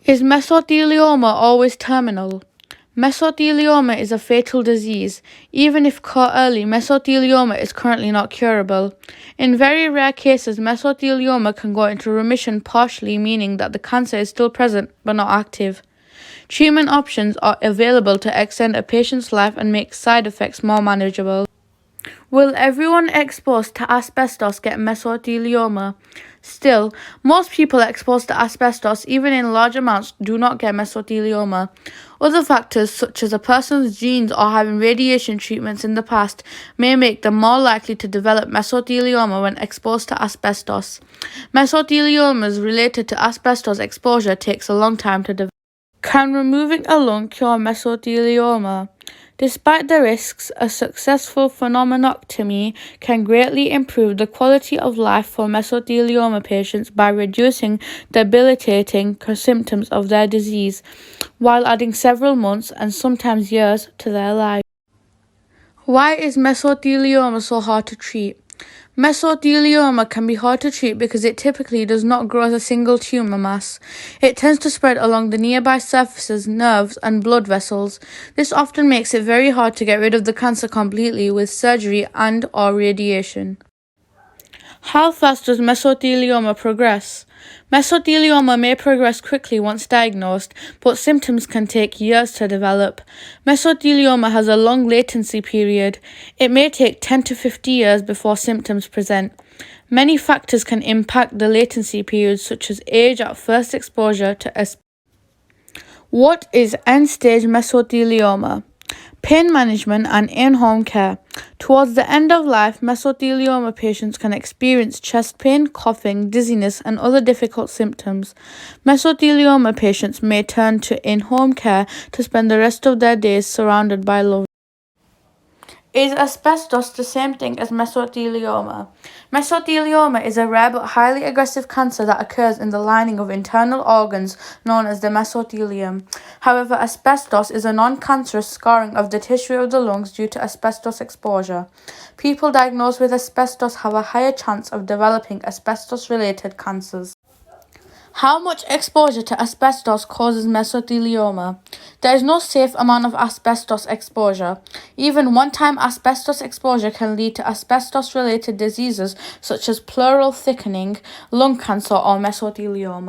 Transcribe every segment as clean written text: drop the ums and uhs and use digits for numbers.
Is mesothelioma always terminal? Mesothelioma is a fatal disease. Even if caught early, mesothelioma is currently not curable. In very rare cases, mesothelioma can go into remission partially, meaning that the cancer is still present but not active. Treatment options are available to extend a patient's life and make side effects more manageable. Will everyone exposed to asbestos get mesothelioma? Still, most people exposed to asbestos, even in large amounts, do not get mesothelioma. Other factors, such as a person's genes or having radiation treatments in the past, may make them more likely to develop mesothelioma when exposed to asbestos. Mesotheliomas related to asbestos exposure takes a long time to develop. Can removing a lung cure mesothelioma? Despite the risks, a successful pneumonectomy can greatly improve the quality of life for mesothelioma patients by reducing debilitating symptoms of their disease, while adding several months and sometimes years to their lives. Why is mesothelioma so hard to treat? Mesothelioma can be hard to treat because it typically does not grow as a single tumor mass. It tends to spread along the nearby surfaces, nerves, and blood vessels. This often makes it very hard to get rid of the cancer completely with surgery and/or radiation. How fast does mesothelioma progress? Mesothelioma may progress quickly once diagnosed, but symptoms can take years to develop. Mesothelioma has a long latency period. It may take 10 to 50 years before symptoms present. Many factors can impact the latency period, such as age at first exposure to asbestos. What is end-stage mesothelioma? Pain management and in-home care. Towards the end of life, mesothelioma patients can experience chest pain, coughing, dizziness, and other difficult symptoms. Mesothelioma patients may turn to in-home care to spend the rest of their days surrounded by loved ones. Is asbestos the same thing as mesothelioma? Mesothelioma is a rare but highly aggressive cancer that occurs in the lining of internal organs known as the mesothelium. However, asbestos is a non-cancerous scarring of the tissue of the lungs due to asbestos exposure. People diagnosed with asbestos have a higher chance of developing asbestos-related cancers. How much exposure to asbestos causes mesothelioma? There is no safe amount of asbestos exposure. Even one-time asbestos exposure can lead to asbestos-related diseases such as pleural thickening, lung cancer, or mesothelioma.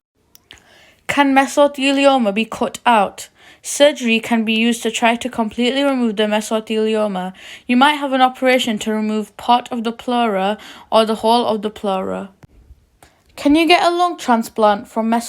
Can mesothelioma be cut out? Surgery can be used to try to completely remove the mesothelioma. You might have an operation to remove part of the pleura or the whole of the pleura. Can you get a lung transplant from mesothelioma?